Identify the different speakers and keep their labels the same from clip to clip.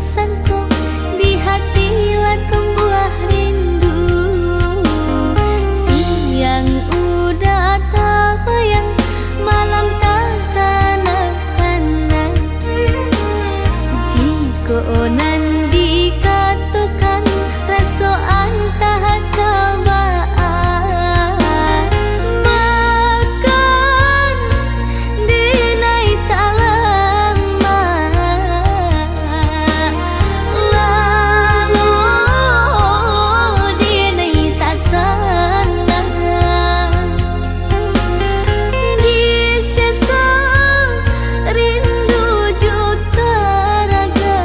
Speaker 1: sangkong di hati lah tumbuh rindu. Siang udah tak bayang, malam tak tanak-tanak. Jika nan dikatakan rasoan tak kabaan, makan dinai tak lama, lalu dinai tak senang. Di sesa rindu juta raga,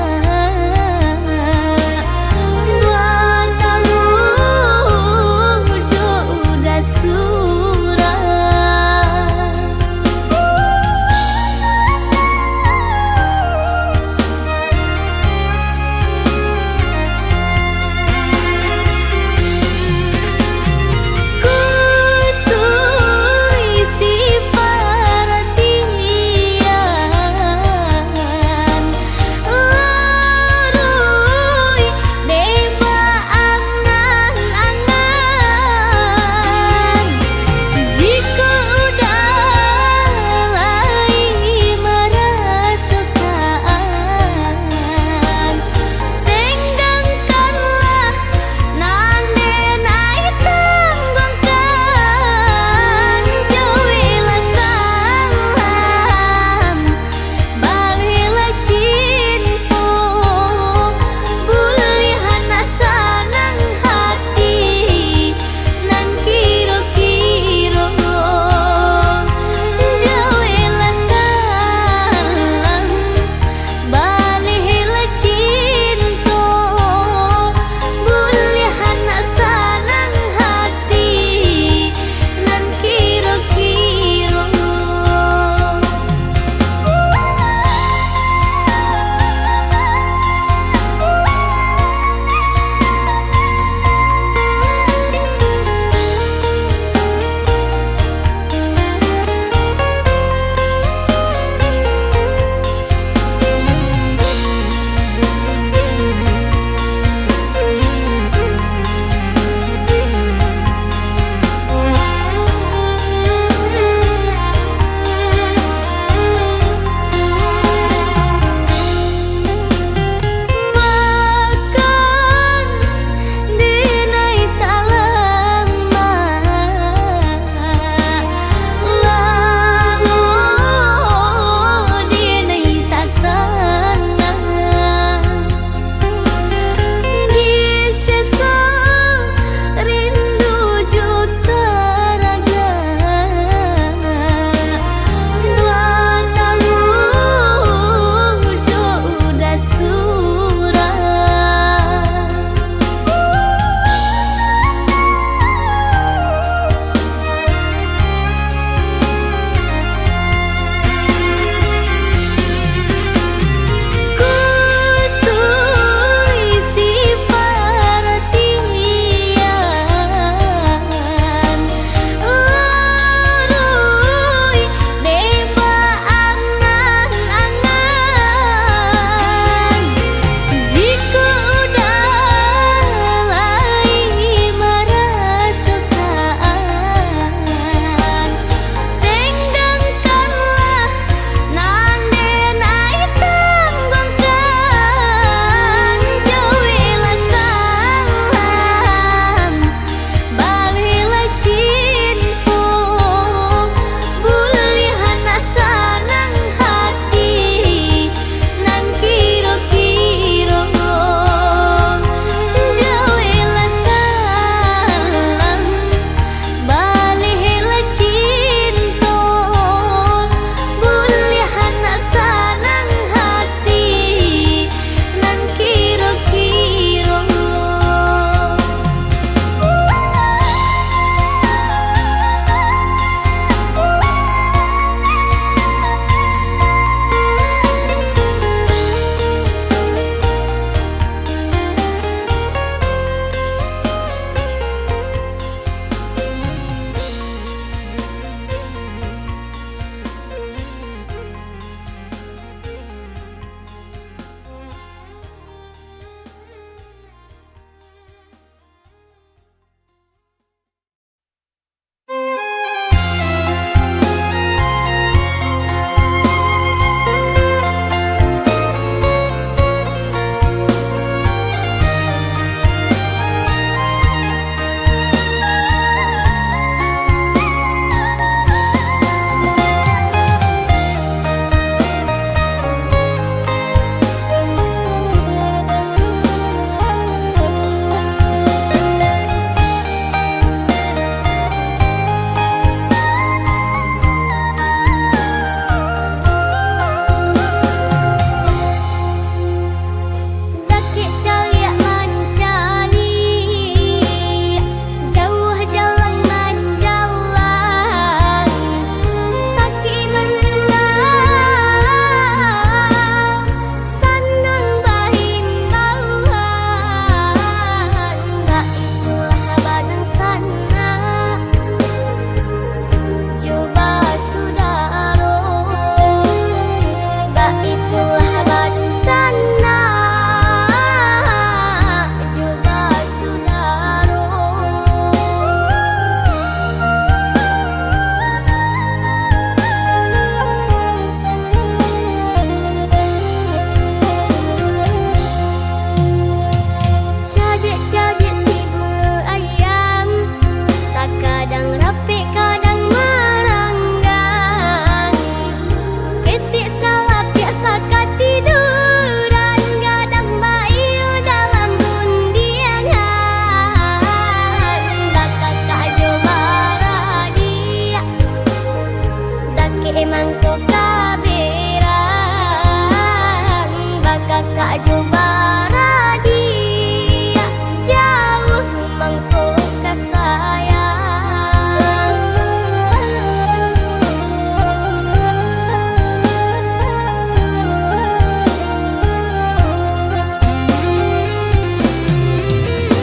Speaker 1: kakak jubara dia jauh mangko kasayang.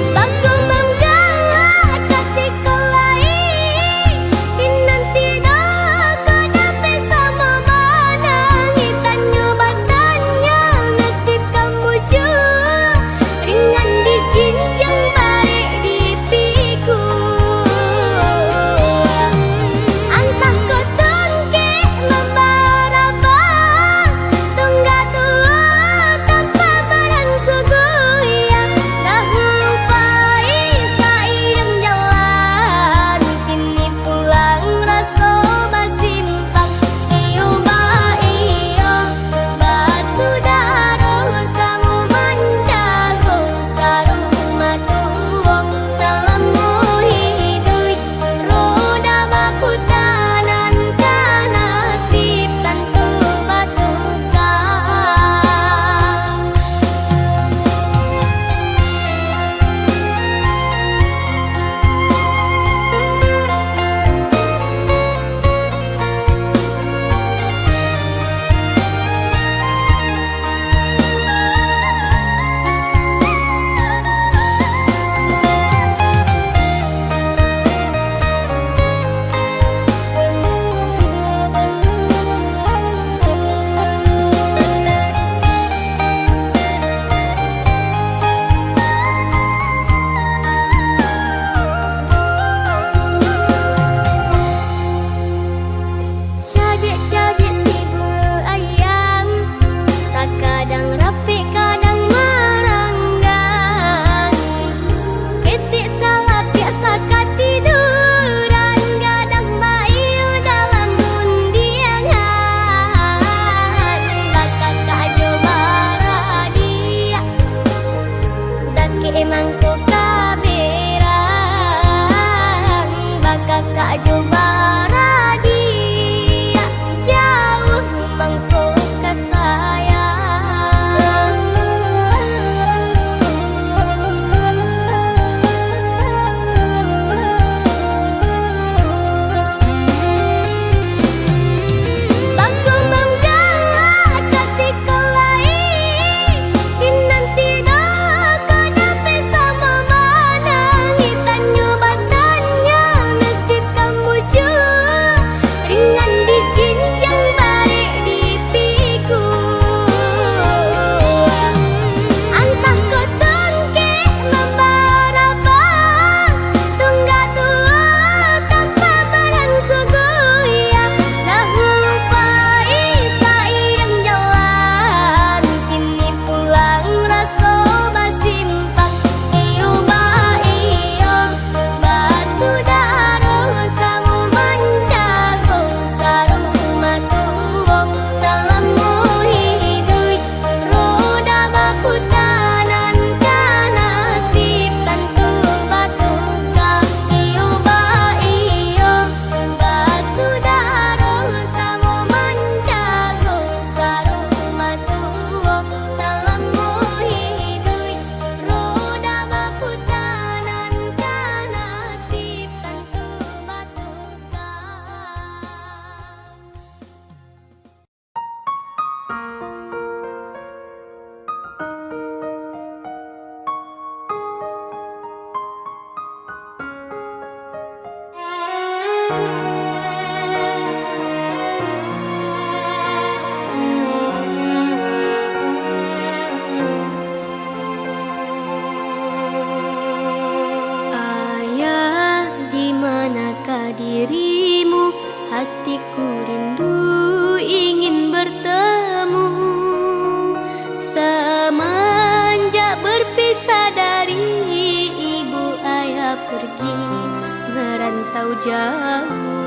Speaker 1: Bago manggala ketika lain dinanti daga dapat sama manang itannya batanya nasib kamu jauh ringan di jinjang balik di piku. Antah kau tungke membarabang tunggak tua tanpa berangsuguya dahupai sairing jalan kini pulang rasa basimpang iyo ba iyo basudaro samu manjago sarumah tuwo salamu hidup roda baputanan kanasib tantu batuka. Cabai-cabai si bulu ayam kadang rapi kadang merenggang. Ketik salah biasa ketiduran kadang bayu dalam undiangan. Bakal kak jubara dia daki emangku kaberang. Bakal kak jubara dia jauh mangko kasayang. Bago manggala ketika lain dinanti daga dapat sama manang itannya batanya nasib kamu jauh ringan di jinjang balik di piku. Antah kau tungke membarabang tunggak tua tanpa berangsuguya dahupai sairing jalan kini pulang rasa basimpang iyo ba iyo basudaro samu manjago sarumah tuwo salamu hidup roda baputanan kanasib tantu batuka iyo ba iyo basudaro samu manjago sarumah tuwo salamu hidup roda baputanan kanasib tantu batuka. Ayah, di manakah dirimu? Hatiku rindu ingin bertemu. Semenjak berpisah dari ibu ayah pergi merantau jauh.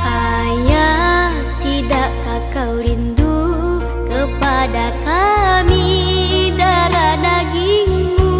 Speaker 1: Ayah, tidakkah kau rindu kepada kami darah dagingmu?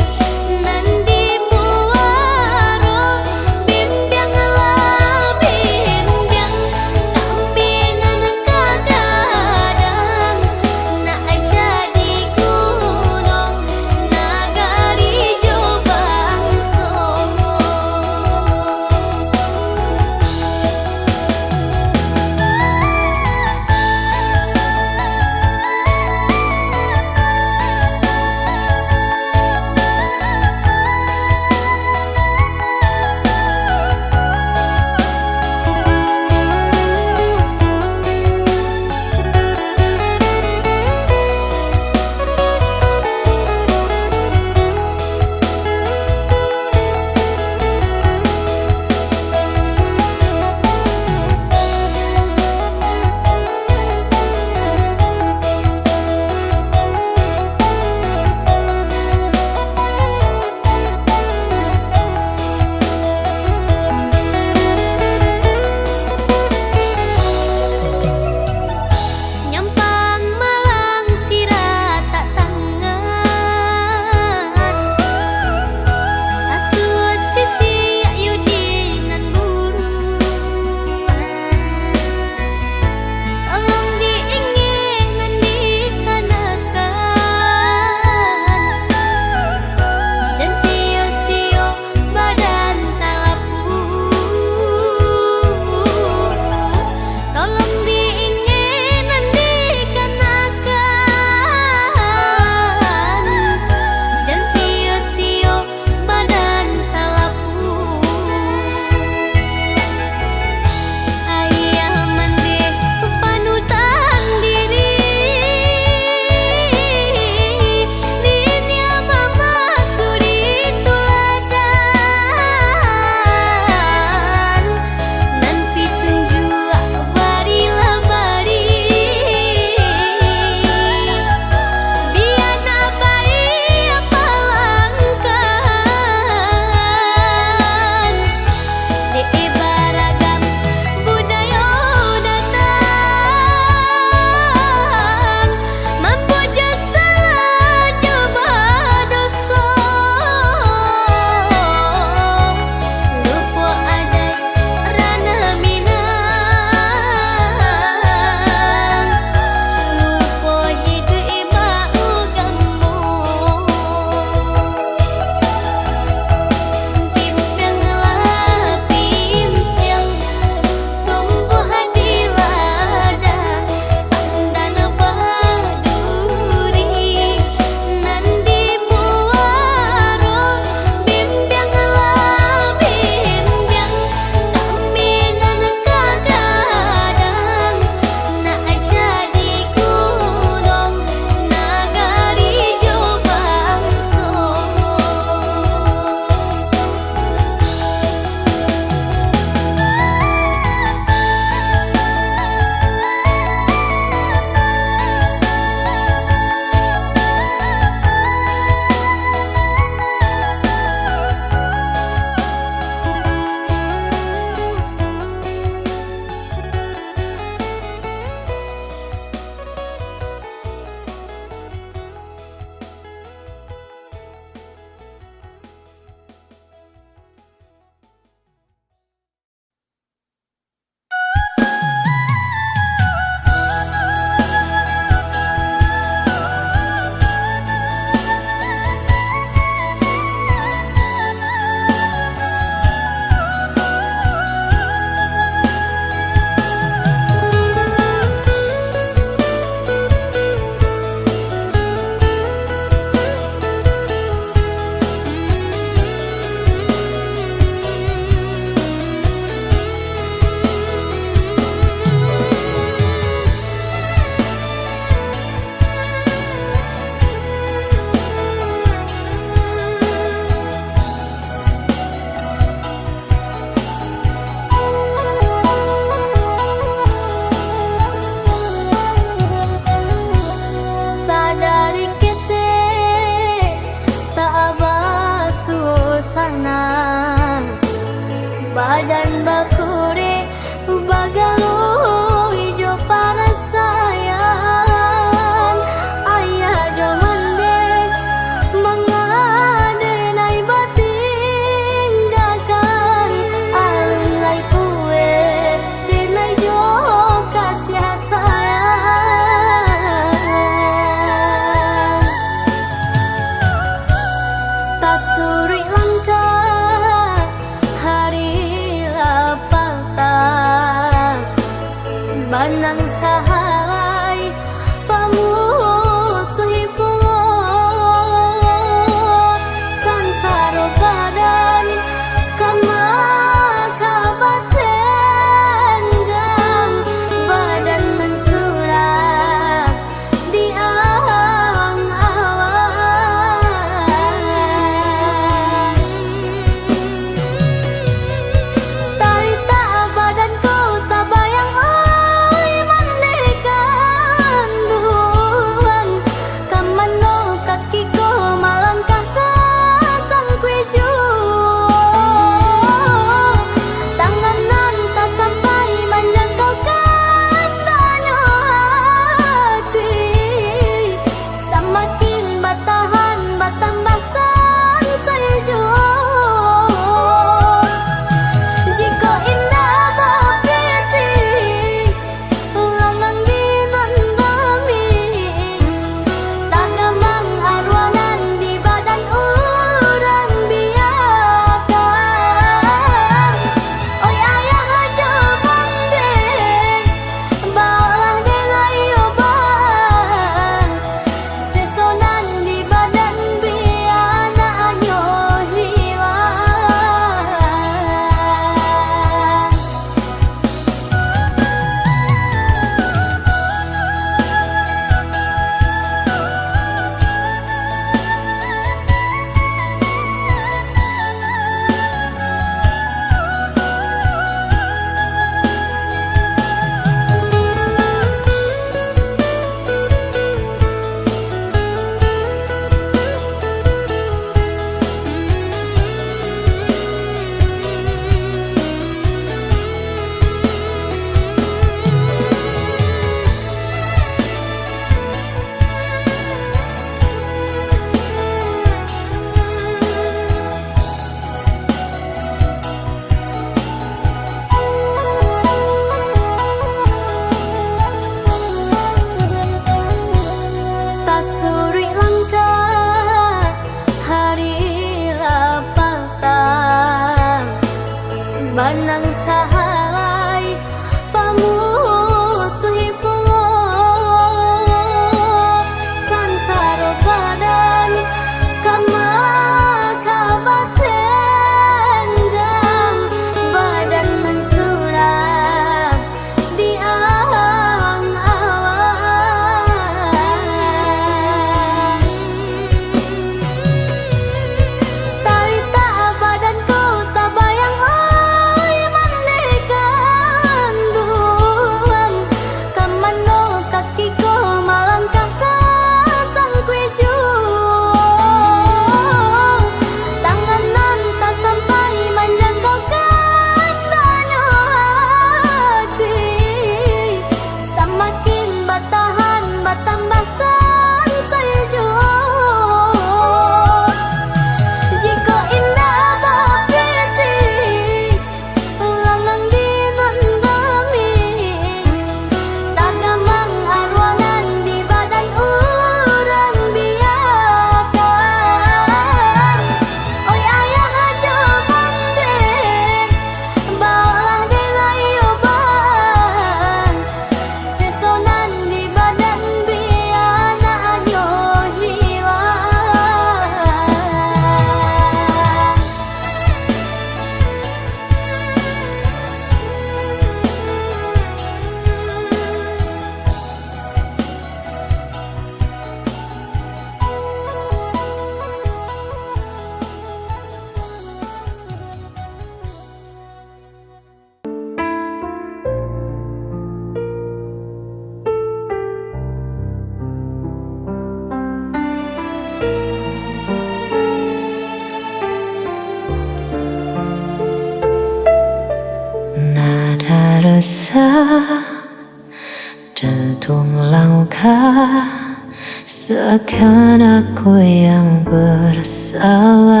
Speaker 2: Seakan aku yang bersalah.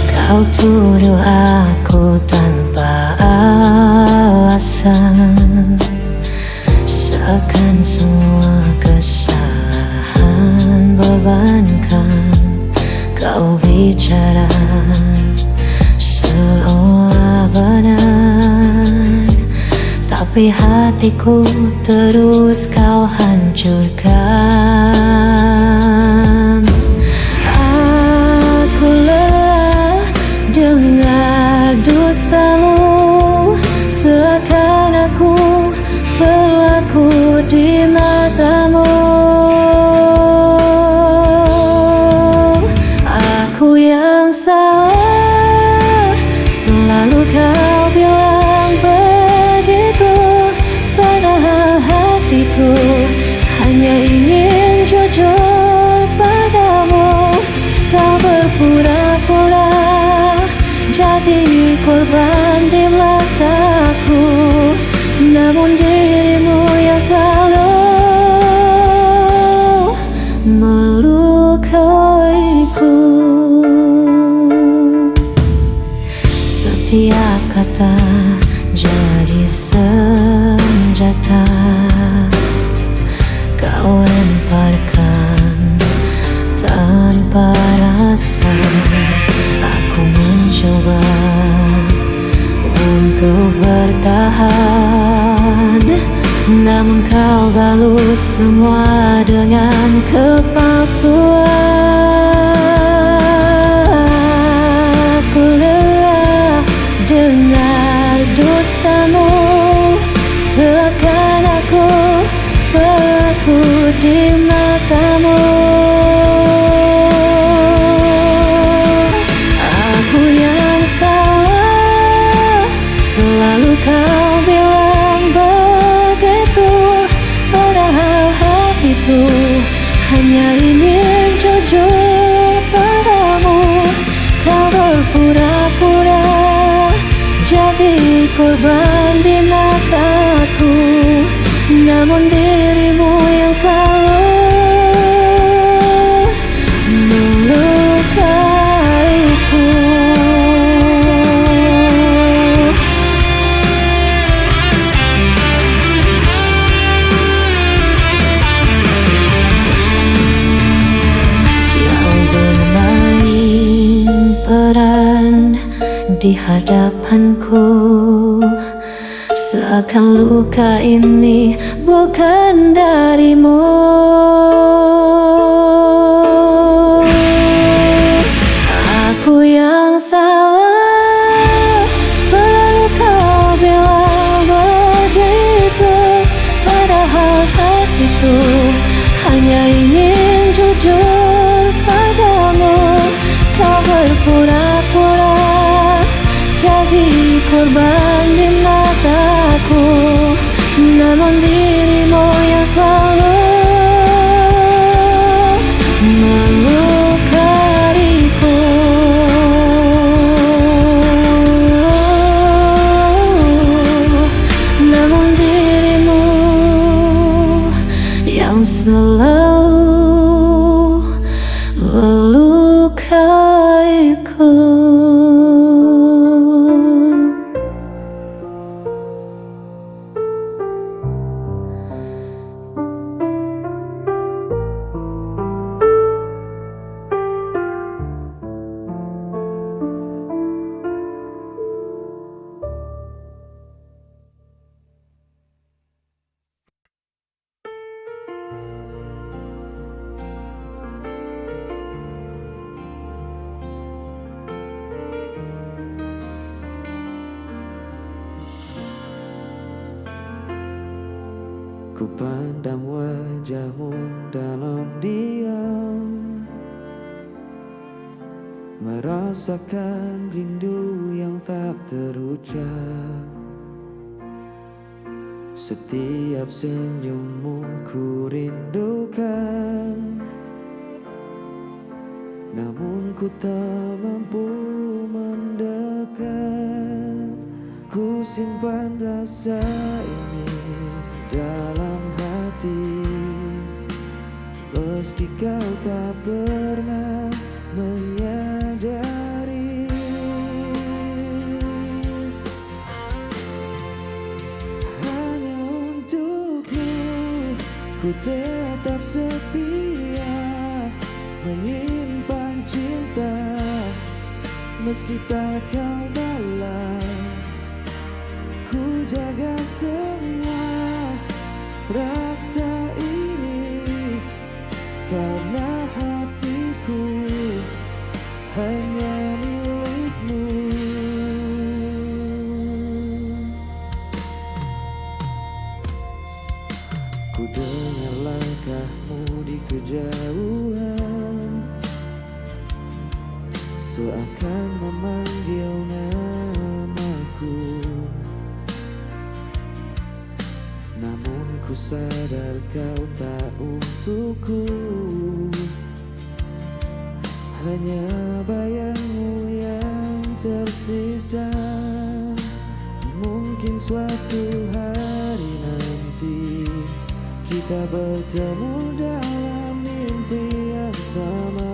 Speaker 2: Kau tuduh aku tanpa alasan, seakan semua kesalahan bebankan. Kau bicara seolah benar, tapi hatiku terus kau hancurkan. Aku lelah dengar dustamu, seakan aku berlaku di matamu. Aku yang salah, selalu kau bilang begitu, padahal hatiku hanya ingin jujur padamu. Kau berpura-pura jadi korban di mataku, namun dirimu yang selalu melukaiku. Setiap kata jadi senjata kau lemparkan tanpa rasa. Aku mencoba untuk bertahan, namun kau balut semua dengan kepalsuan. Aku lelah dengar dustamu, seakan aku berlaku di matamu. Aku yang salah, selalu kau bilang begitu, padahal hatiku hanya ingin jujur padamu. Kau berpura-pura jadi korban di mataku, namun dirimu yang selalu melukaiku. Kau bermain peran di hadapanku, seakan luka ini bukan darimu. Aku yang salah, selalu kau bilang begitu, padahal hatiku hanya ingin jujur padamu. Kau berpura-pura jadi korban di mataku, namun dirimu yang selalu melukaiku. Namun dirimu yang selalu melukaiku.
Speaker 3: Ku pandang wajahmu dalam diam, merasakan rindu yang tak terucap. Setiap senyummu ku rindukan, namun ku tak mampu mendekat. Ku simpan rasa ini dalam hati meski kau tak pernah menyadari. Hanya untukmu ku tetap setia, menyimpan cinta meski tak kau balas. Ku jaga semua rasa ini karena hatiku hanya milikmu. Ku dengar langkahmu di kejauhan, seakan memanggil namaku. Namun ku sadar kau tak untukku, hanya bayangmu yang tersisa. Mungkin suatu hari nanti kita bertemu dalam mimpi yang sama.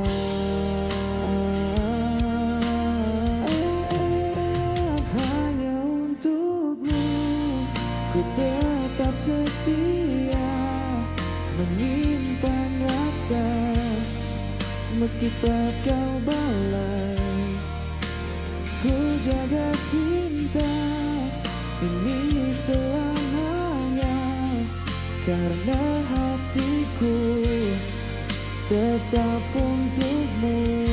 Speaker 3: Hanya untukmu ku tetap setia, menyimpan rasa meski tak kau balas. Ku jaga cinta ini selamanya karena hatiku tetap untukmu.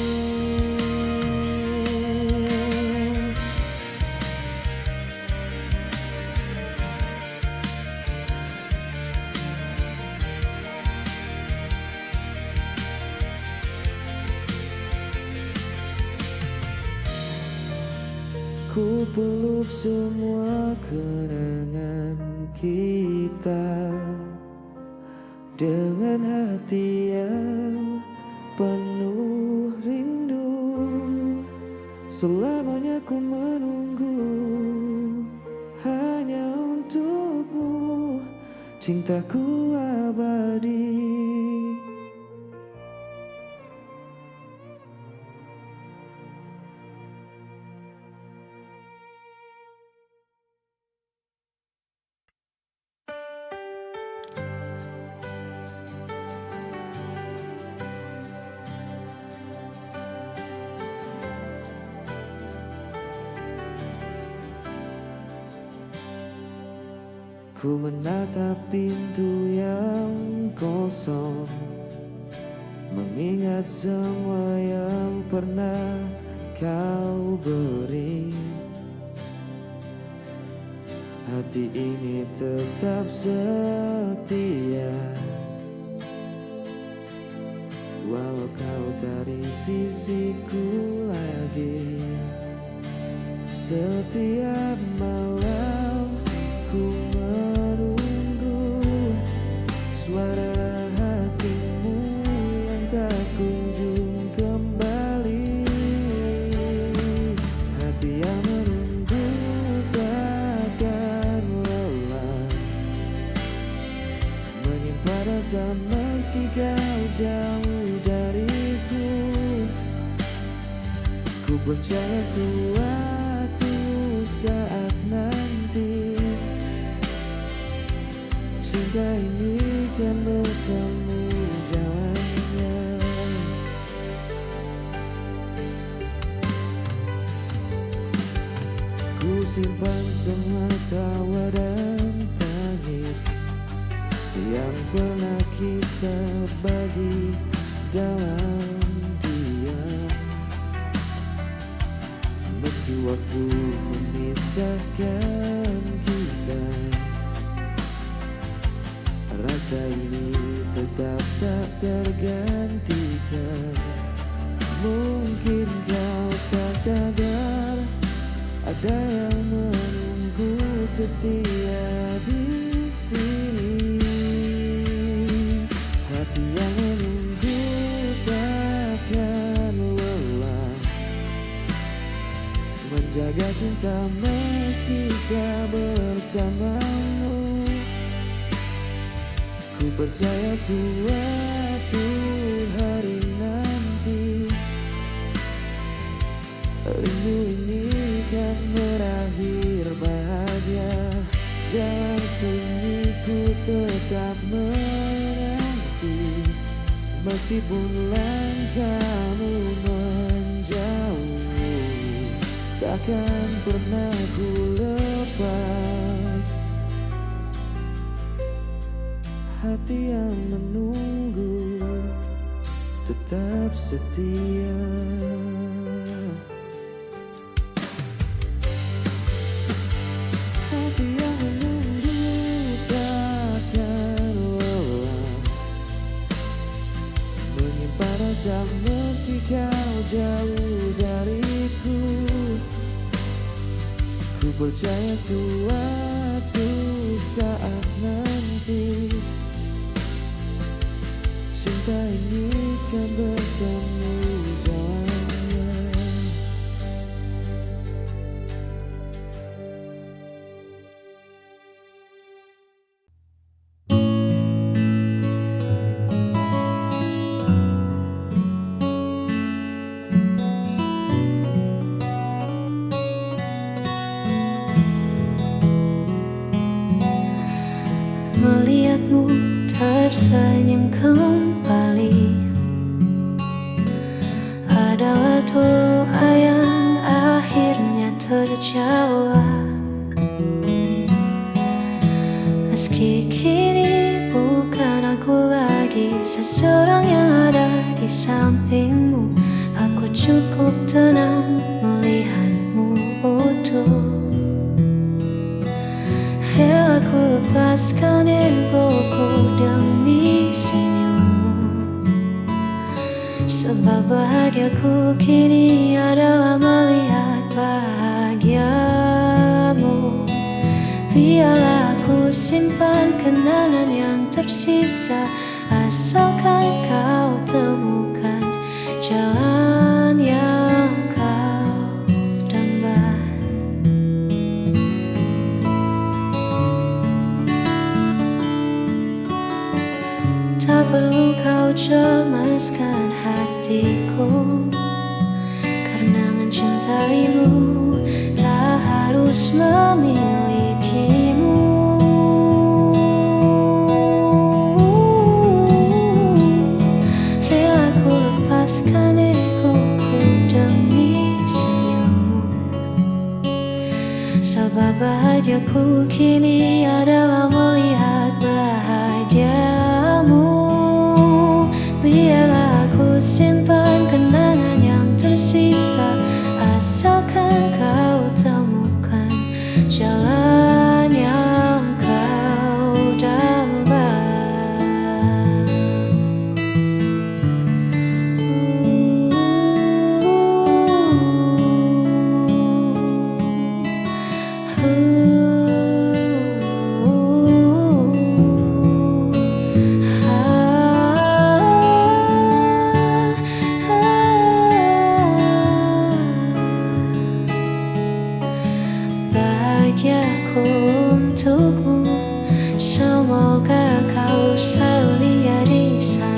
Speaker 3: Ku peluk semua kenangan kita dengan hati yang penuh rindu. Selamanya ku menunggu hanya untukmu, cintaku abadi. Ku menatap pintu yang kosong, mengingat semua yang pernah kau beri. Hati ini tetap setia, walau kau tak di sisiku lagi. Setiap malam ku menunggu suara hatimu yang tak kunjung kembali. Hati yang menunggu takkan lelah, menyimpan rasa meski kau jauh dariku. Ku percaya suatu saat nanti cinta ini kan bertemu jalannya. Ku simpan semua tawa dan tangis yang pernah kita bagi dalam diam. Meski waktu memisahkan kita, rasa ini tetap tak tergantikan. Mungkin kau tak sadar, ada yang menunggu setia di sini. Hati yang menunggu takkan lelah, menjaga cinta meski tak bersamamu. Ku percaya suatu hari nanti rindu ini kan berakhir bahagia, dan sunyiku tetap menanti. Meskipun langkahmu menjauh, takkan pernah ku lepas hati yang menunggu, tetap setia. Hati yang menunggu takkan lelah menyimpan rasa meski kau jauh dariku. Ku percaya suatu saat nanti cinta ini kan bertemu jalannya.
Speaker 2: Melihatmu tersenyum kembali adalah doa yang akhirnya terjawab. Meski kini bukan aku lagi seseorang yang ada di sampingmu, aku cukup tenang melihatmu utuh. Aku lepaskan egoku demi senyummu, sebab bahagiaku kini adalah melihat bahagiamu. Biarlah aku simpan kenangan yang tersisa, asalkan kau temukan jalan yang kau dambakan. Tak perlu kau cemaskan hatiku, karena mencintaimu tak harus memilikimu. Rela ku lepaskan egoku demi senyummu, sebab bahagiaku kini adalah melihat bahagiamu. Biarlah aku simpan kenangan yang tersisa, asalkan kau temukan jalan yang kau dambakan. Bahagiaku untukmu, semoga kau selalu lihat di sana.